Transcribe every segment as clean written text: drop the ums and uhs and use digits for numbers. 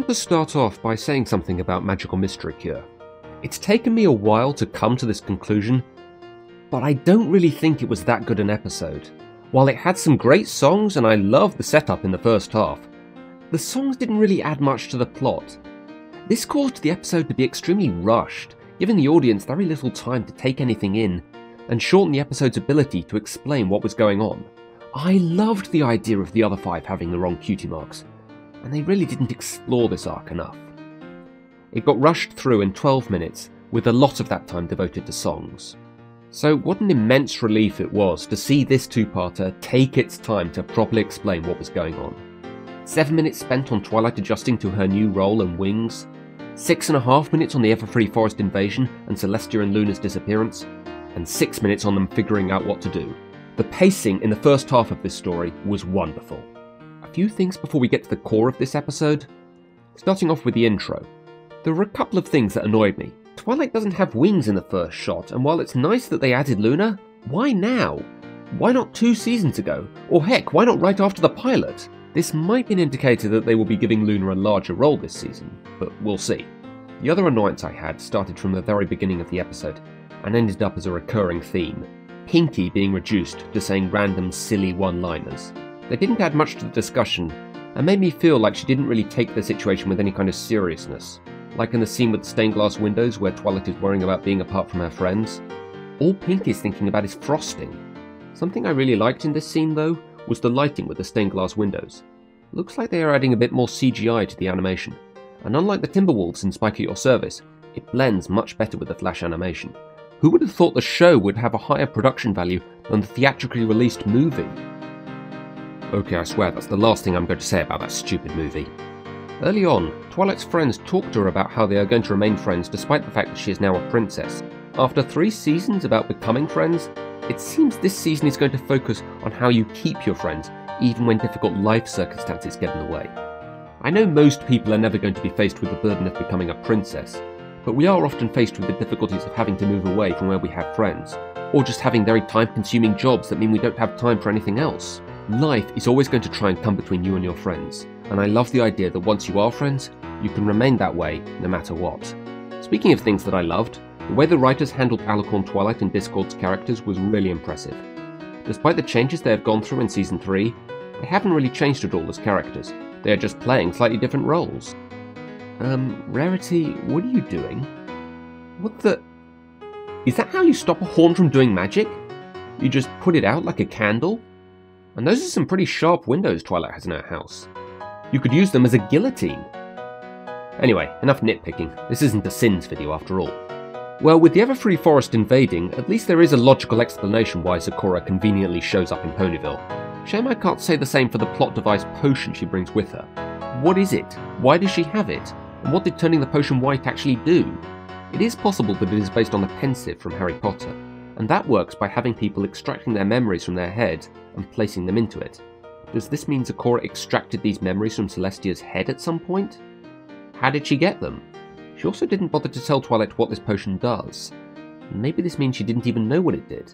to start off by saying something about Magical Mystery Cure. It's taken me a while to come to this conclusion, but I don't really think it was that good an episode. While it had some great songs and I loved the setup in the first half, the songs didn't really add much to the plot. This caused the episode to be extremely rushed, giving the audience very little time to take anything in, and shortened the episode's ability to explain what was going on. I loved the idea of the other 5 having the wrong cutie marks, and they really didn't explore this arc enough. It got rushed through in 12 minutes, with a lot of that time devoted to songs. So what an immense relief it was to see this two-parter take its time to properly explain what was going on. 7 minutes spent on Twilight adjusting to her new role and wings, 6.5 minutes on the Everfree Forest invasion and Celestia and Luna's disappearance, and 6 minutes on them figuring out what to do. The pacing in the first half of this story was wonderful. A few things before we get to the core of this episode. Starting off with the intro. There were a couple of things that annoyed me. Twilight doesn't have wings in the first shot, and while it's nice that they added Luna, why now? Why not 2 seasons ago? Or heck, why not right after the pilot? This might be an indicator that they will be giving Luna a larger role this season, but we'll see. The other annoyance I had started from the very beginning of the episode, and ended up as a recurring theme. Pinky being reduced to saying random silly one-liners. They didn't add much to the discussion, and made me feel like she didn't really take the situation with any kind of seriousness. Like in the scene with the stained glass windows where Twilight is worrying about being apart from her friends. All Pinky's thinking about is frosting. Something I really liked in this scene though, was the lighting with the stained glass windows. Looks like they are adding a bit more CGI to the animation, and unlike the Timberwolves in Spike at Your Service, it blends much better with the flash animation. Who would have thought the show would have a higher production value than the theatrically released movie? Okay, I swear that's the last thing I'm going to say about that stupid movie. Early on, Twilight's friends talk to her about how they are going to remain friends despite the fact that she is now a princess. After 3 seasons about becoming friends, it seems this season is going to focus on how you keep your friends, even when difficult life circumstances get in the way. I know most people are never going to be faced with the burden of becoming a princess, but we are often faced with the difficulties of having to move away from where we have friends, or just having very time-consuming jobs that mean we don't have time for anything else. Life is always going to try and come between you and your friends, and I love the idea that once you are friends, you can remain that way no matter what. Speaking of things that I loved, the way the writers handled Alicorn Twilight and Discord's characters was really impressive. Despite the changes they have gone through in Season 3, they haven't really changed at all as characters, they are just playing slightly different roles. Rarity, what are you doing? What the... Is that how you stop a horn from doing magic? You just put it out like a candle? And those are some pretty sharp windows Twilight has in her house. You could use them as a guillotine. Anyway, enough nitpicking, this isn't a Sins video after all. Well, with the Everfree Forest invading, at least there is a logical explanation why Zecora conveniently shows up in Ponyville. Shame I can't say the same for the plot device potion she brings with her. What is it? Why does she have it? And what did turning the potion white actually do? It is possible that it is based on the pensieve from Harry Potter, and that works by having people extracting their memories from their head and placing them into it. Does this mean Zecora extracted these memories from Celestia's head at some point? How did she get them? She also didn't bother to tell Twilight what this potion does. Maybe this means she didn't even know what it did.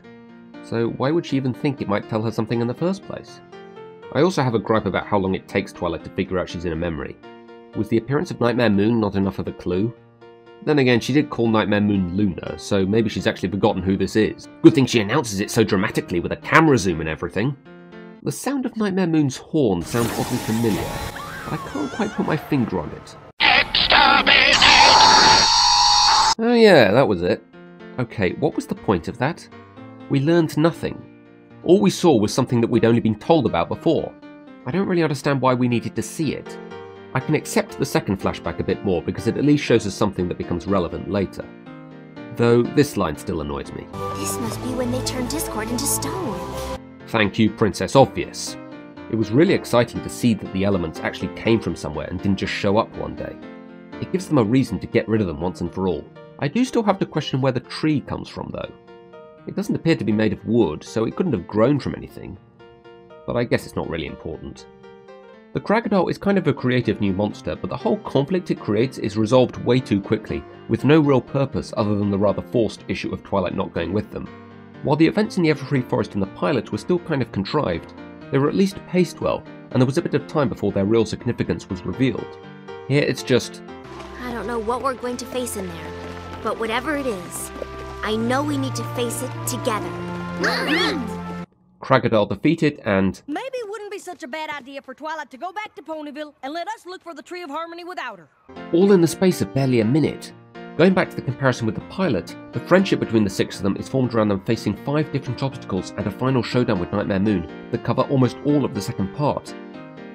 So why would she even think it might tell her something in the first place? I also have a gripe about how long it takes Twilight to figure out she's in a memory. Was the appearance of Nightmare Moon not enough of a clue? Then again, she did call Nightmare Moon Luna, so maybe she's actually forgotten who this is. Good thing she announces it so dramatically with a camera zoom and everything. The sound of Nightmare Moon's horn sounds oddly familiar, but I can't quite put my finger on it. Oh yeah, that was it. Okay, what was the point of that? We learned nothing. All we saw was something that we'd only been told about before. I don't really understand why we needed to see it. I can accept the second flashback a bit more because it at least shows us something that becomes relevant later. Though this line still annoys me. This must be when they turned Discord into stone. Thank you, Princess Obvious. It was really exciting to see that the elements actually came from somewhere and didn't just show up one day. It gives them a reason to get rid of them once and for all. I do still have to question where the tree comes from though. It doesn't appear to be made of wood, so it couldn't have grown from anything. But I guess it's not really important. The Crocodile is kind of a creative new monster, but the whole conflict it creates is resolved way too quickly, with no real purpose other than the rather forced issue of Twilight not going with them. While the events in the Everfree Forest in the pilot were still kind of contrived, they were at least paced well, and there was a bit of time before their real significance was revealed. Here it's just... I don't know what we're going to face in there, but whatever it is, I know we need to face it together. Crocodile defeated and... Maybe it wouldn't be such a bad idea for Twilight to go back to Ponyville and let us look for the Tree of Harmony without her. all in the space of barely a minute. Going back to the comparison with the pilot, the friendship between the 6 of them is formed around them facing 5 different obstacles and a final showdown with Nightmare Moon that cover almost all of the second part.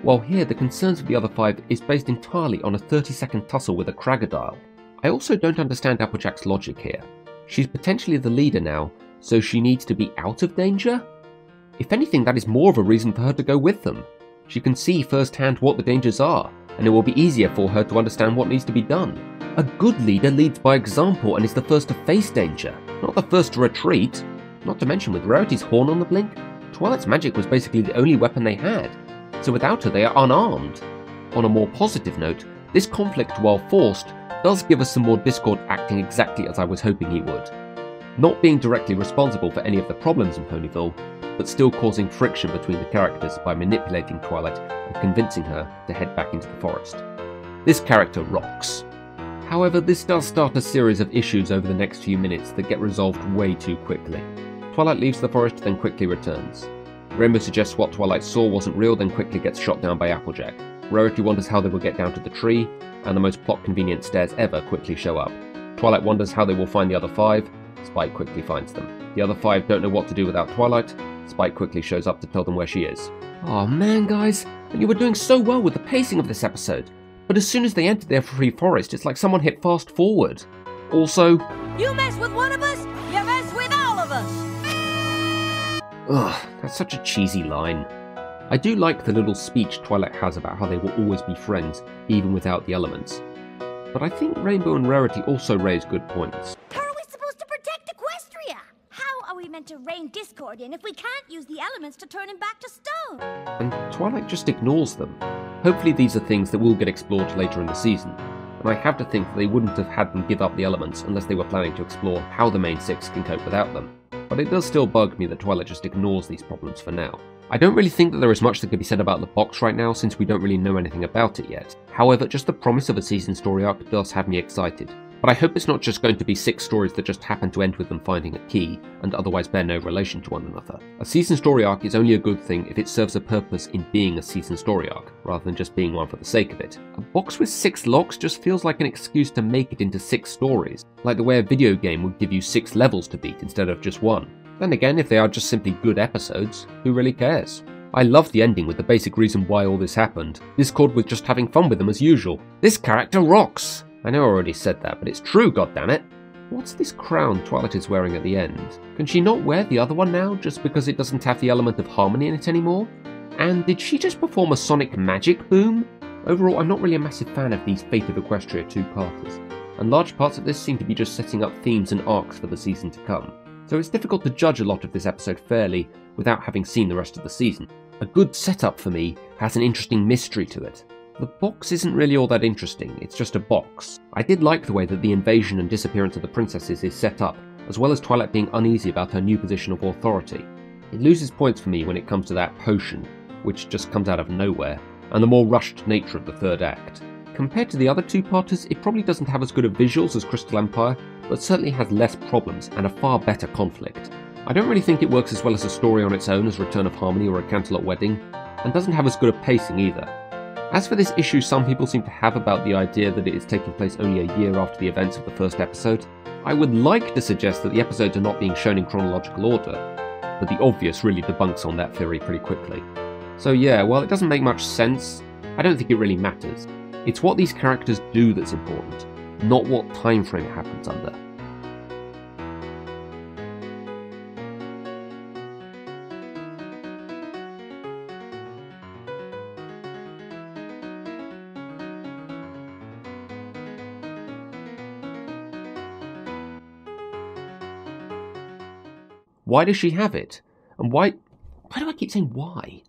While here, the concerns of the other 5 is based entirely on a 30-second tussle with a crocodile. I also don't understand Applejack's logic here. She's potentially the leader now, so she needs to be out of danger? If anything, that is more of a reason for her to go with them. She can see firsthand what the dangers are, and it will be easier for her to understand what needs to be done. A good leader leads by example and is the first to face danger, not the first to retreat. Not to mention, with Rarity's horn on the blink, Twilight's magic was basically the only weapon they had, so without her they are unarmed. On a more positive note, this conflict, while forced, does give us some more Discord acting exactly as I was hoping he would. Not being directly responsible for any of the problems in Ponyville, but still causing friction between the characters by manipulating Twilight and convincing her to head back into the forest. This character rocks. However, this does start a series of issues over the next few minutes that get resolved way too quickly. Twilight leaves the forest, then quickly returns. Rainbow suggests what Twilight saw wasn't real, then quickly gets shot down by Applejack. Rarity wonders how they will get down to the tree, and the most plot-convenient stairs ever quickly show up. Twilight wonders how they will find the other 5, Spike quickly finds them. The other 5 don't know what to do without Twilight, Spike quickly shows up to tell them where she is. Oh man guys, and you were doing so well with the pacing of this episode, but as soon as they enter their free forest, it's like someone hit fast forward. Also... You mess with one of us, you mess with all of us! Ugh, that's such a cheesy line. I do like the little speech Twilight has about how they will always be friends, even without the elements. But I think Rainbow and Rarity also raise good points. How are we supposed to protect Equestria? How are we meant to rein Discord in if we can't use the elements to turn him back to stone? And Twilight just ignores them. Hopefully these are things that will get explored later in the season, and I have to think that they wouldn't have had them give up the elements unless they were planning to explore how the main 6 can cope without them. But it does still bug me that Twilight just ignores these problems for now. I don't really think that there is much that could be said about the box right now since we don't really know anything about it yet. However, just the promise of a season story arc does have me excited. But I hope it's not just going to be 6 stories that just happen to end with them finding a key, and otherwise bear no relation to one another. A season story arc is only a good thing if it serves a purpose in being a season story arc, rather than just being one for the sake of it. A box with 6 locks just feels like an excuse to make it into 6 stories, like the way a video game would give you 6 levels to beat instead of just 1. Then again, if they are just simply good episodes, who really cares? I love the ending with the basic reason why all this happened. Discord was just having fun with them as usual. This character rocks! I know I already said that, but it's true, goddammit. What's this crown Twilight is wearing at the end? Can she not wear the other one now, just because it doesn't have the element of harmony in it anymore? And did she just perform a sonic magic boom? Overall, I'm not really a massive fan of these Fate of Equestria 2-parters, and large parts of this seem to be just setting up themes and arcs for the season to come. So it's difficult to judge a lot of this episode fairly without having seen the rest of the season. A good setup for me has an interesting mystery to it. The box isn't really all that interesting, it's just a box. I did like the way that the invasion and disappearance of the princesses is set up, as well as Twilight being uneasy about her new position of authority. It loses points for me when it comes to that potion, which just comes out of nowhere, and the more rushed nature of the third act. Compared to the other 2-parters, it probably doesn't have as good of visuals as Crystal Empire, but certainly has less problems and a far better conflict. I don't really think it works as well as a story on its own as Return of Harmony or A Canterlot Wedding, and doesn't have as good a pacing either. As for this issue some people seem to have about the idea that it is taking place only a year after the events of the first episode, I would like to suggest that the episodes are not being shown in chronological order, but the obvious really debunks on that theory pretty quickly. So yeah, while it doesn't make much sense, I don't think it really matters. It's what these characters do that's important, not what time frame it happens under. Why does she have it? And why do I keep saying why?